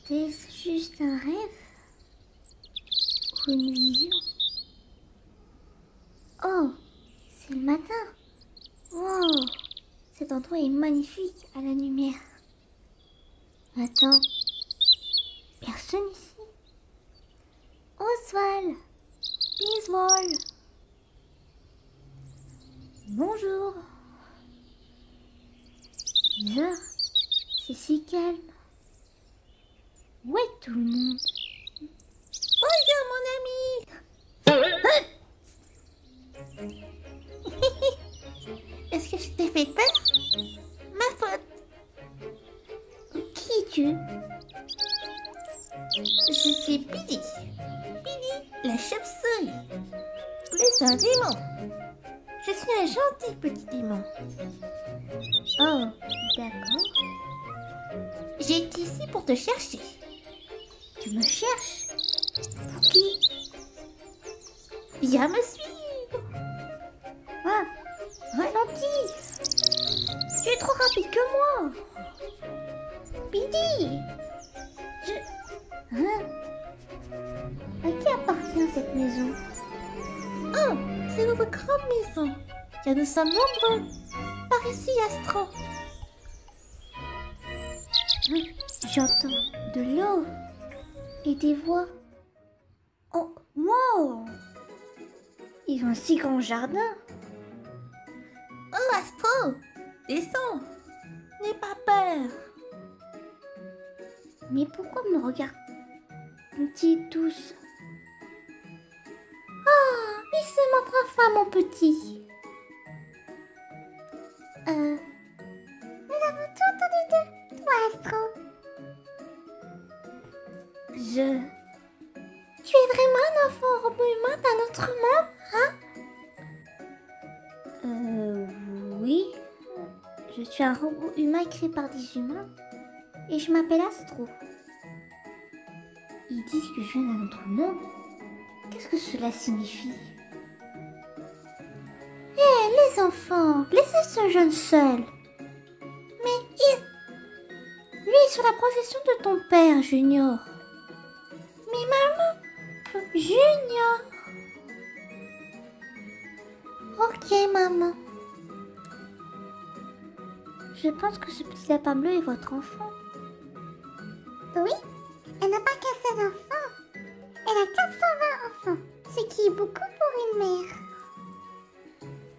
Était-ce juste un rêve ou une vision? Oh, c'est le matin. Wow, cet endroit est magnifique à la lumière. Attends, personne ici. Oswald, Biswall. Bonjour. Bizarre, c'est si calme. Où est tout le monde? Bonjour mon ami. Est-ce que je t'ai fait peur? Ma faute. Qui es-tu? Je suis Billy. Billy, la chauve-souris. Plus un démon. Je suis un gentil petit démon. Oh, d'accord. J'étais ici pour te chercher. Tu me cherches? Pour qui? Viens me suivre. Ah, ralentis. Tu es trop rapide que moi. Billy. Hein? À qui appartient cette maison? Oh, c'est notre grande maison. Car nous sommes nombreux. Par ici, Astro. J'entends de l'eau et des voix. Oh, wow! Ils ont un si grand jardin. Oh, Astro. Descends. N'aie pas peur. Mais pourquoi me regardent-ils tous? Ah, il se montre enfin, mon petit. Nous avons tout entendu de toi, Astro. Tu es vraiment un enfant robot humain d'un autre monde, hein? Oui. Je suis un robot humain créé par des humains. Et je m'appelle Astro. Ils disent que je viens d'un autre monde. Qu'est-ce que cela signifie? Hé, les enfants, laissez ce jeune seul. Mais lui est sur la profession de ton père, Junior. Mais maman, Junior. Ok, maman. Je pense que ce petit lapin bleu est votre enfant. Oui, elle n'a pas qu'un seul enfant. Elle a 420 enfants, ce qui est beaucoup pour une mère.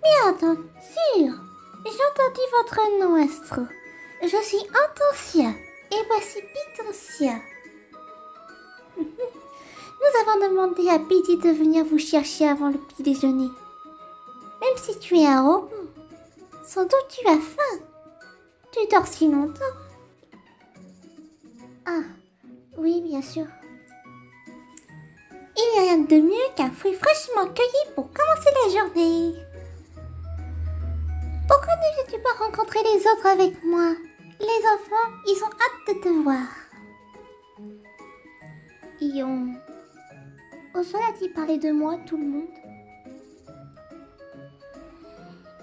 Bien entendu, j'ai entendu votre nom, Astro. Je suis Antoncia, et voici Pitoncia. Nous avons demandé à Pity de venir vous chercher avant le petit déjeuner. Même si tu es un robot, sans doute tu as faim. Tu dors si longtemps. Ah, oui, bien sûr. Il n'y a rien de mieux qu'un fruit fraîchement cueilli pour commencer la journée. Pourquoi ne viens-tu pas rencontrer les autres avec moi? Les enfants, ils ont hâte de te voir. Oswald a-t-il parlé de moi, tout le monde?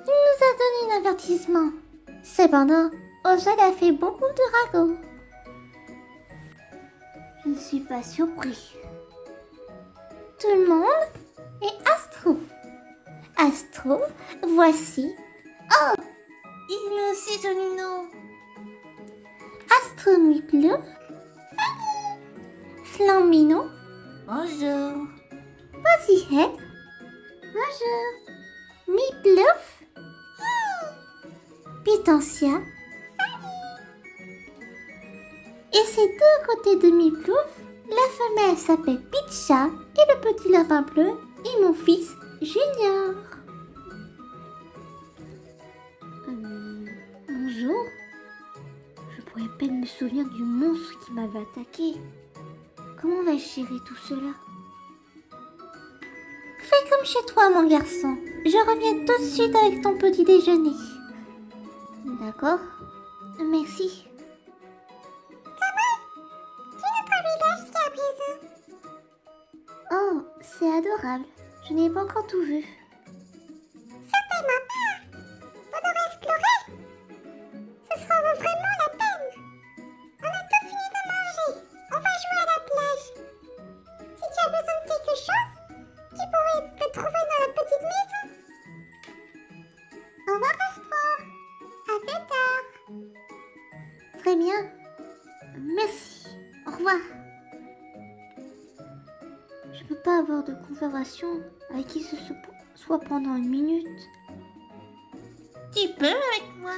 Il nous a donné un avertissement. Cependant, Oswald a fait beaucoup de ragots. Je ne suis pas surpris. Tout le monde et Astro. Astro, voici. Oh, Il a aussi joli nom. Astro Miplo. Flambino. Bonjour. Fuzzyhead. Bonjour. Miplouf. Pitoncia. Et ces deux côtés de Miplouf, la femelle s'appelle Pitcha et le petit lapin bleu est mon fils Junior. Bonjour. Je pourrais à peine me souvenir du monstre qui m'avait attaqué. Comment vais-je gérer tout cela? Fais comme chez toi, mon garçon. Je reviens tout de suite avec ton petit déjeuner. D'accord. Merci. Oh, c'est adorable. Je n'ai pas encore tout vu. Certainement pas. On devrait explorer. Ce sera vraiment la peine. On a tout fini de manger. On Très bien. Merci. Au revoir. Je ne peux pas avoir de conversation avec qui ce soit pendant une minute. Tu peux avec moi.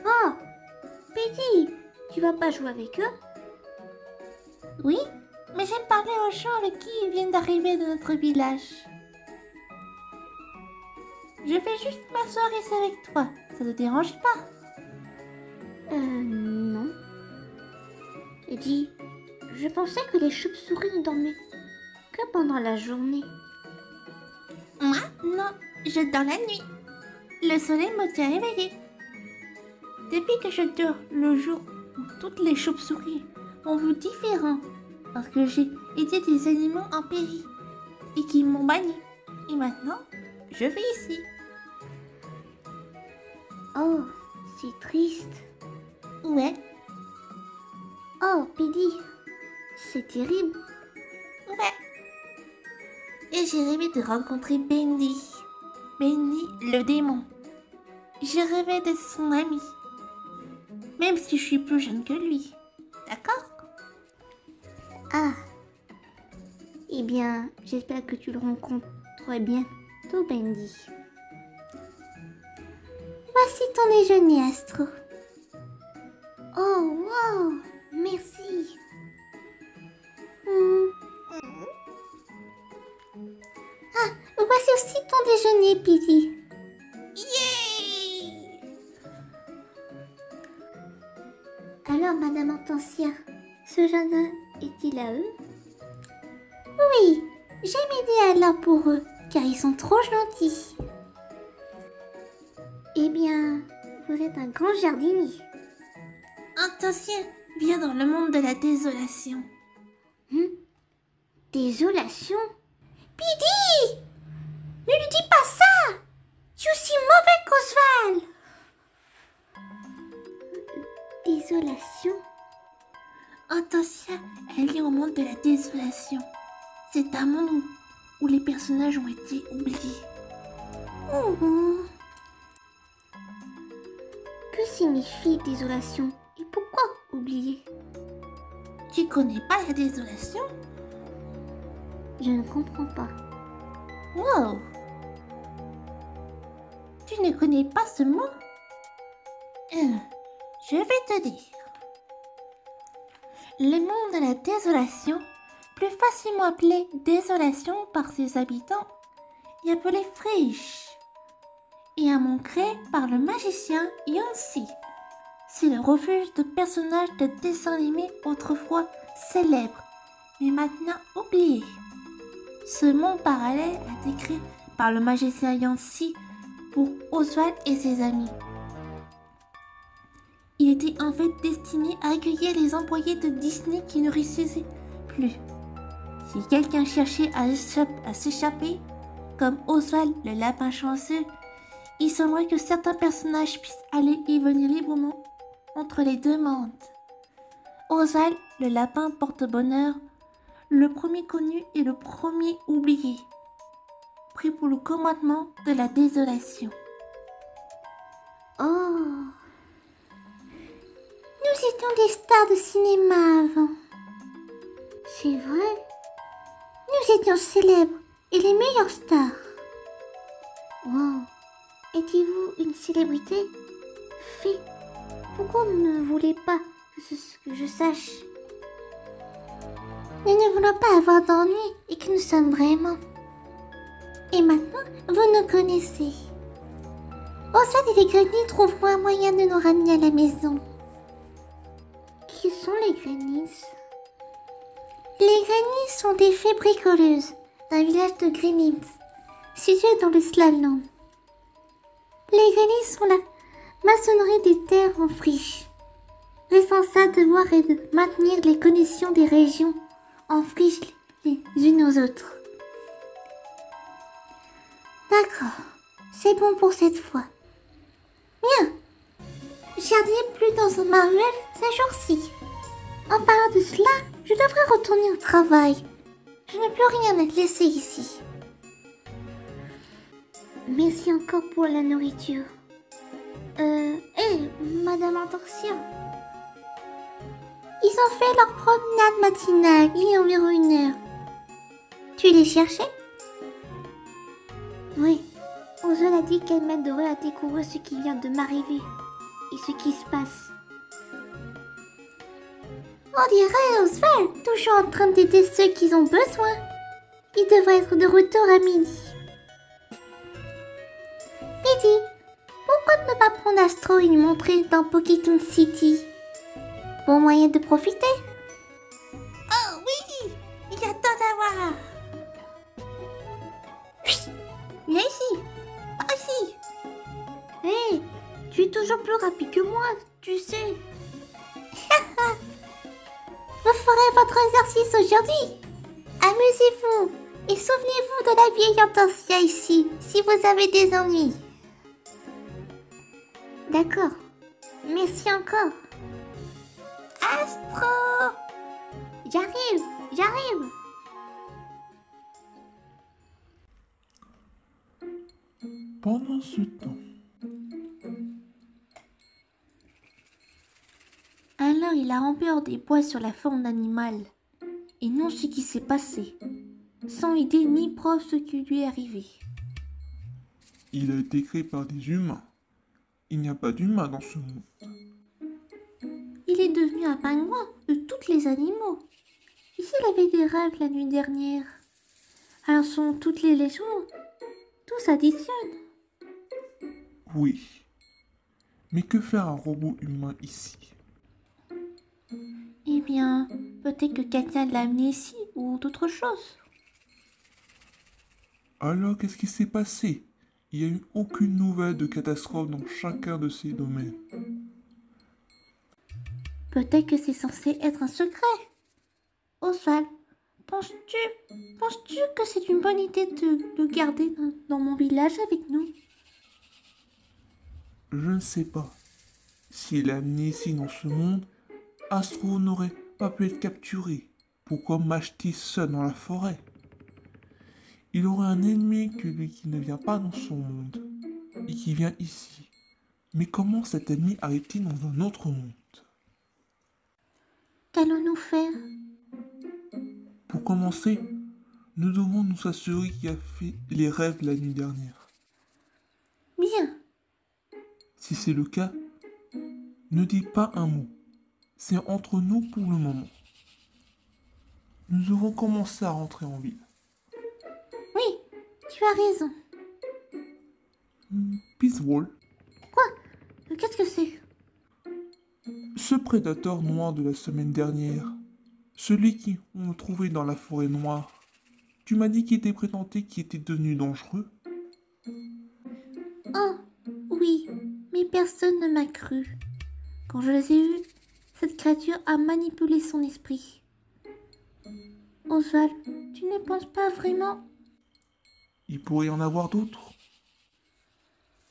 Oh, Pity, tu vas pas jouer avec eux? Oui, mais j'aime parler aux gens avec qui ils viennent d'arriver de notre village. Je vais juste m'asseoir ici avec toi. Ça te dérange pas? Non. Et dis, je pensais que les chauves-souris ne dormaient que pendant la journée. Moi, non, je dors la nuit. Le soleil me tient éveillée. Depuis que je dors le jour où toutes les chauves-souris ont vu différent, parce que j'ai aidé des animaux en péril et qui m'ont banni. Et maintenant, je vis ici. Oh, c'est triste. Ouais, Oh, Pity, c'est terrible. ouais. Et j'ai rêvé de rencontrer Bendy. Bendy, le démon. J'ai rêvé d'être son ami. Même si je suis plus jeune que lui. D'accord? Ah. Eh bien, j'espère que tu le rencontreras bientôt, Bendy. Voici ton déjeuner, Astro. Oh, wow, merci. Ah, voici aussi ton déjeuner, Pity. Yay! Alors, Madame Hortensia, ce jardin est-il à eux? Oui, j'ai m'aider alors pour eux, car ils sont trop gentils. Eh bien, vous êtes un grand jardinier. Attention, viens dans le monde de la désolation. Désolation? Pity! Ne lui dis pas ça! Tu es aussi mauvais qu'Oswald! Désolation? Attention, elle est au monde de la désolation. C'est un monde où les personnages ont été oubliés. Oh. Que signifie désolation? Et pourquoi oublier? Tu connais pas la désolation? Je ne comprends pas. Wow! Tu ne connais pas ce mot? Je vais te dire. Le monde de la désolation, plus facilement appelé désolation par ses habitants, est appelé Friche, et un monde créé par le magicien Yancy. C'est le refuge de personnages de dessins animés autrefois célèbres, mais maintenant oubliés. Ce monde parallèle a été créé par le magicien Yancy pour Oswald et ses amis. Il était en fait destiné à accueillir les employés de Disney qui ne réussissaient plus. Si quelqu'un cherchait à s'échapper, comme Oswald le lapin chanceux, il semblerait que certains personnages puissent aller et venir librement entre les deux mondes. Oswald le lapin porte-bonheur, le premier connu et le premier oublié, pris pour le commandement de la désolation. Oh. Nous étions des stars de cinéma avant. C'est vrai. Nous étions célèbres et les meilleures stars. Wow. Étiez-vous une célébrité? Fée, pourquoi vous ne voulez pas que je sache? Nous ne voulons pas avoir d'ennui et que nous sommes vraiment. Et maintenant, vous nous connaissez. Oswald et les Gremlins trouveront un moyen de nous ramener à la maison. Qui sont les Gremlins? Les Gremlins sont des fées bricoleuses d'un village de Gremlins, situé dans le Slaland. Les Gremlins sont la maçonnerie des terres en friche, responsable de voir et de maintenir les connexions des régions en friche les unes aux autres. D'accord, c'est bon pour cette fois. Bien, jardiner plus dans un manuel ces jours-ci. En parlant de cela, je devrais retourner au travail. Je n'ai plus rien à te laisser ici. Merci encore pour la nourriture. Madame Hortensia, Ils ont fait leur promenade matinale, il y a environ 1 heure. Tu les cherchais? Oui, Oswald a dit qu'elle m'aiderait à découvrir ce qui vient de m'arriver et ce qui se passe. On dirait Oswald, toujours en train d'aider ceux qui ont besoin. Il devrait être de retour à midi. Midi, pourquoi ne pas prendre Astro et lui montrer dans Pokétoon City? Bon moyen de profiter. Oh oui, j'attends d'avoir. Viens ici. Ah ici. Hé, tu es toujours plus rapide que moi, tu sais. Vous ferez votre exercice aujourd'hui. Amusez-vous et souvenez-vous de la vieille Hortensia ici, si vous avez des ennuis. D'accord. Merci encore. Astro! J'arrive. Pendant ce temps, Alors il a rampé hors des bois sur la forme animale, et non ce qui s'est passé, sans idée ni preuve ce qui lui est arrivé. il a été créé par des humains. Il n'y a pas d'humains dans ce monde. Il est devenu un pingouin de tous les animaux. Et s'il avait des rêves la nuit dernière, alors sont toutes les légendes, tout s'additionne. Oui. Mais que faire un robot humain ici? Eh bien, peut-être que quelqu'un l'a amené ici ou d'autres choses. Alors qu'est-ce qui s'est passé? Il n'y a eu aucune nouvelle de catastrophe dans chacun de ces domaines. Peut-être que c'est censé être un secret. Oswald, penses-tu que c'est une bonne idée de le garder dans mon village avec nous? Je ne sais pas. S'il est amené ici dans ce monde, Astro n'aurait pas pu être capturé. Pourquoi mâche-t-il seul dans la forêt? Il aurait un ennemi que lui qui ne vient pas dans son monde et qui vient ici. Mais comment cet ennemi arrive-t-il dans un autre monde? Qu'allons-nous faire? Pour commencer, nous devons nous assurer qu'il a fait les rêves la nuit dernière. Bien, Si c'est le cas, ne dis pas un mot. C'est entre nous pour le moment. Nous devons commencer à rentrer en ville. oui, tu as raison. Peace Wall, Qu'est-ce que c'est? ce prédateur noir de la semaine dernière, celui qu'on a trouvé dans la forêt noire, tu m'as dit qu'il était présenté qu'il était devenu dangereux. Oh, oui, mais personne ne m'a cru. Quand je les ai vus, cette créature a manipulé son esprit. Oswald, tu ne penses pas vraiment? Il pourrait y en avoir d'autres.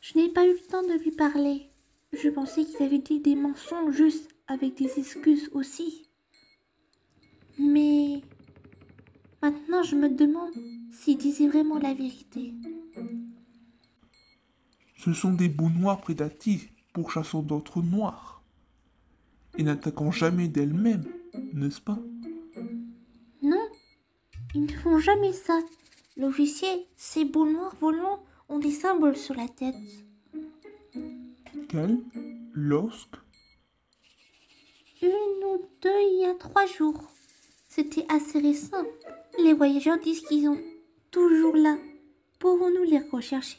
Je n'ai pas eu le temps de lui parler. Je pensais qu'il avait dit des mensonges juste avec des excuses aussi. Mais maintenant je me demande s'il disait vraiment la vérité. Ce sont des bouts noirs prédatifs pourchassant d'autres noirs. Et n'attaquant jamais d'elles-mêmes, n'est-ce pas? Non, ils ne font jamais ça. L'officier, ces boules noirs volants ont des symboles sur la tête. Quel? Lorsque? Une ou deux il y a 3 jours. C'était assez récent. Les voyageurs disent qu'ils sont toujours là. Pouvons-nous les rechercher?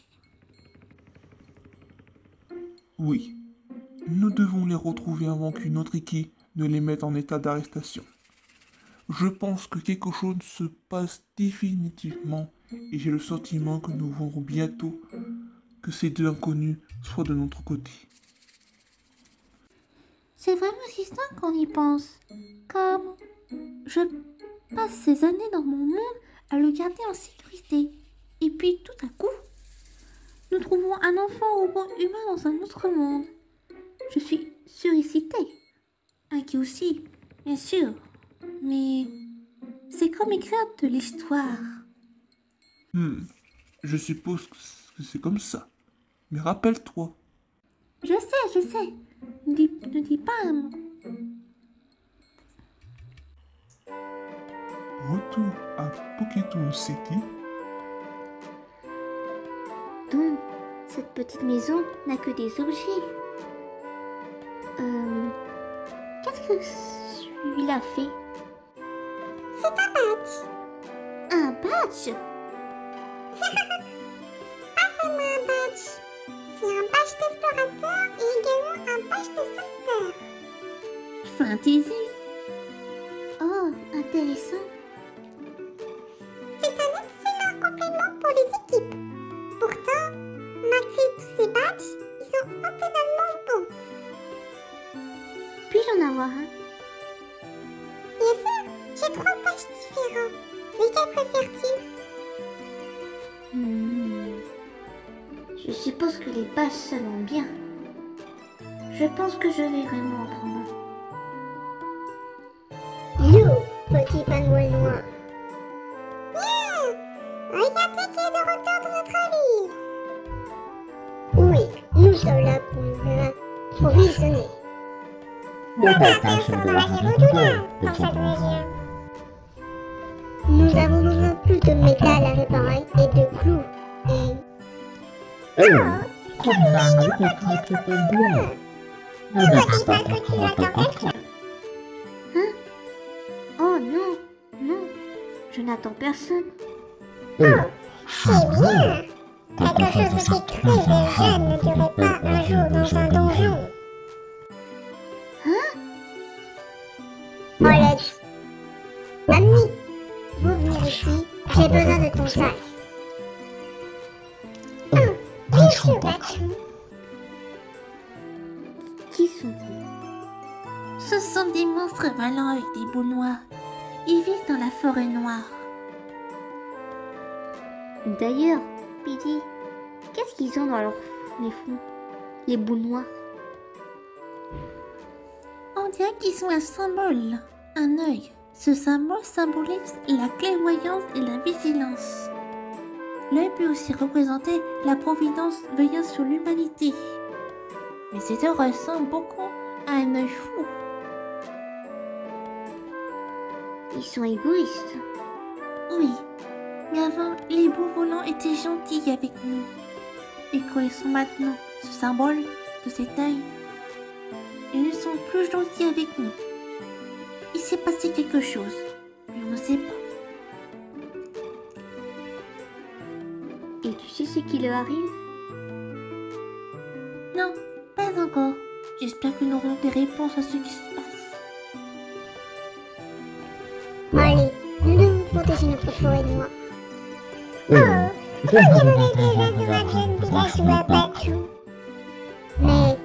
Oui. Nous devons les retrouver avant qu'une autre équipe ne les mette en état d'arrestation. Je pense que quelque chose se passe définitivement et j'ai le sentiment que nous verrons bientôt que ces deux inconnus soient de notre côté. C'est vraiment existant quand on y pense. Comme je passe ces années dans mon monde à le garder en sécurité. Et puis tout à coup, nous trouvons un enfant robot humain dans un autre monde. Je suis surexcitée. Inquiet aussi, bien sûr. Mais c'est comme écrire de l'histoire. Je suppose que c'est comme ça. Mais rappelle-toi, Je sais. Ne dis pas un mot. retour à Poketoon City. Donc, cette petite maison n'a que des objets. Qu'est-ce que celui-là fait? C'est un badge. Un badge? Pas seulement un badge. C'est un badge d'explorateur et également un badge de sauveteur. Fantasy. Oh, intéressant. C'est un excellent complément pour les équipes. Pourtant, malgré tous ces badges, ils sont optionnellement bons. Puis-je en avoir un? Bien sûr, j'ai 3 badges différents. Lesquels préfères-tu? Je suppose que les badges sonnent bien. Je pense que je vais vraiment en prendre un. Lou, petit pingouin noir. Bien! Regardez qui est de retour dans notre ville. Oui, nous sommes là pour nous provisionner. Nos bâtiments sont dans la redoutable dans cette région. Nous avons besoin plus de métal à réparer et de clous. Et... Comme un autre pingouin. Ne dis pas que tu attends quelqu'un. Hein? Oh non, non, je n'attends personne. C'est bien. Quelque chose de très jeune ne durait pas un jour dans un donjon. Alex, Mamie, vous venez ici, j'ai besoin de ton sac. Bien sûr, Bachou. Qui sont-ils? Ce sont des monstres volants avec des boules noires. Ils vivent dans la forêt noire. D'ailleurs, Piddy, qu'est-ce qu'ils ont dans les fronts? Les boules noires. On dirait qu'ils sont un symbole, un œil. Ce symbole symbolise la clairvoyance et la vigilance. L'œil peut aussi représenter la providence veillant sur l'humanité. Mais ces œils ressemblent beaucoup à un œil fou. Ils sont égoïstes. Oui, mais avant, les bouts volants étaient gentils avec nous. Et quand ils sont maintenant ce symbole de cet œil, ils ne sont plus gentils avec nous. Il s'est passé quelque chose, mais on ne sait pas. Et tu sais ce qui leur arrive? Non, pas encore. J'espère que nous aurons des réponses à ce qui se passe. Allez, nous devons protéger notre forêt noire. Vous venez déjà de la jeune villageois Bachou. Mais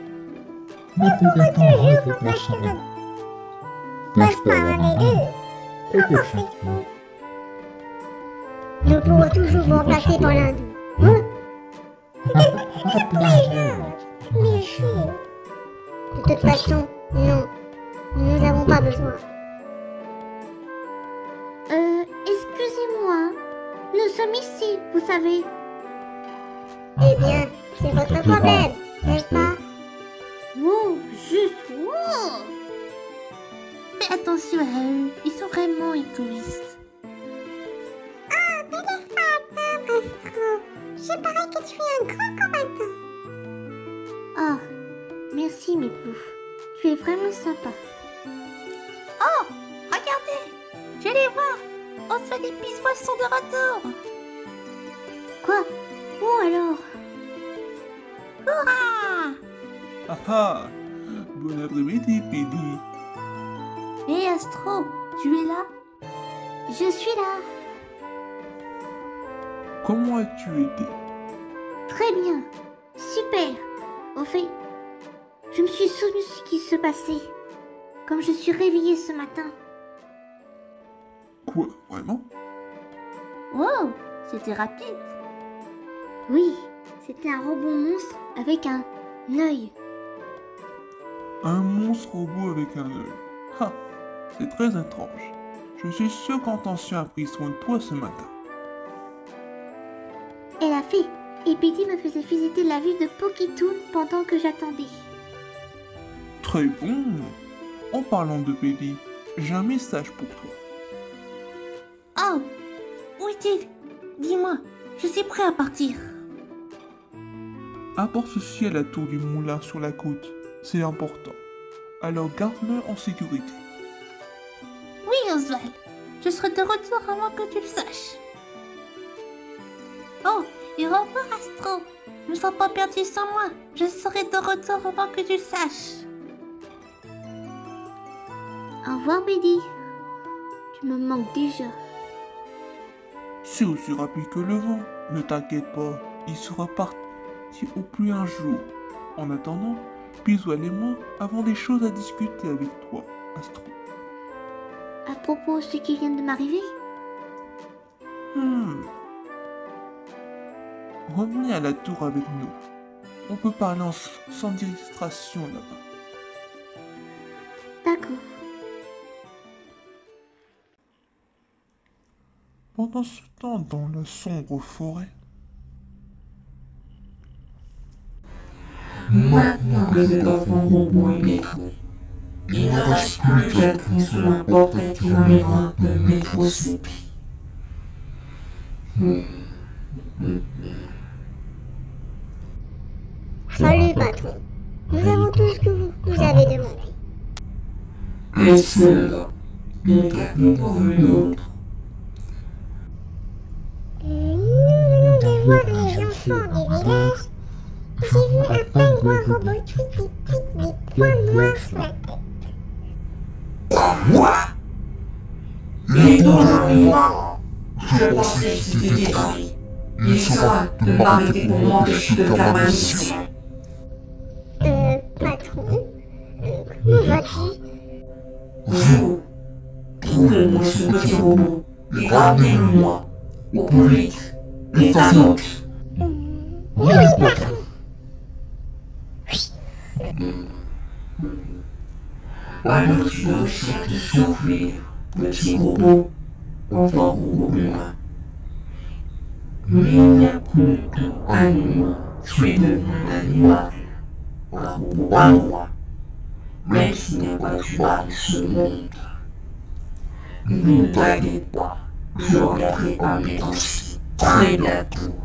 on pourra toujours remplacer votre poste par un des deux. Qu'en pensez-vous? Nous pourrons toujours vous remplacer par l'un d'eux. Hein? Je plaisante, bien sûr. De toute façon, non. Nous n'avons pas besoin. Excusez-moi. Nous sommes ici, vous savez. Eh bien, c'est votre problème, n'est-ce pas? Wow, juste wow. Fais attention à eux, ils sont vraiment égoïstes. Ah, ne laisse pas atteindre, Astro. Je parie que tu es un grand combattant. Ah, merci mes ploufs. Tu es vraiment sympa. Oh, regardez. Je vais les voir. On se fait des pistes sont de retour. Quoi? Où alors? Hurrah! Ah ah! Bon après-midi, Piddy. Hé Astro, tu es là? Je suis là. Comment as-tu été? Très bien. Super. Au fait, je me suis souvenu ce qui se passait. Comme je suis réveillée ce matin. Quoi, vraiment? Wow, c'était rapide. Oui, c'était un robot monstre avec un œil. Un monstre robot avec un œil. Ah, c'est très étrange. Je suis sûr qu'Intention a pris soin de toi ce matin. Elle a fait. Et Piddy me faisait visiter la ville de Poketoon pendant que j'attendais. Très bon. En parlant de Piddy, j'ai un message pour toi. suis prêt à partir. Apporte ceci à la tour du moulin sur la côte. C'est important. Alors garde-le en sécurité. Oui, Oswald. Je serai de retour avant que tu le saches. Oh, et au revoir, Astro. Ne sois pas perdu sans moi. Je serai de retour avant que tu le saches. Au revoir, Billy. Tu me manques déjà. C'est aussi rapide que le vent. Ne t'inquiète pas, il sera parti au plus un jour. En attendant, Biswell et moi avons des choses à discuter avec toi, Astro. À propos de ce qui vient de m'arriver, Revenez à la tour avec nous. On peut parler sans distraction là-bas. d'accord. Pendant ce temps, dans la sombre forêt, Maintenant que les enfants robot est détruit, il ne reste plus qu'à sur la porte et tu enlèveras le métro CP. Salut, patron. Nous avons tout ce que vous nous avez demandé. Et celle-là, il est pour une autre. Nous venons de voir les enfants du village. J'ai vu un pingouin robotique qui pique des points noirs sur la tête. Quoi? Les moi. Je pensais que c'était détruit. Il sera de m'arrêter pour m'empêcher de faire ma mission. Patron, comment vas-tu? Vous, trouvez-moi ce petit robot et ramenez-le-moi. Au plus vite. Et ta note. Oui, patron. Alors tu dois te survivre, petit robot. Enfin, robot humain. Mais il n'y a plus qu'un humain. Tu es devenu un animal. Un robot à moi. Mais tu n'es pas tuable ce monde. Ne t'inquiète pas. Je reviendrai en aussi très bientôt.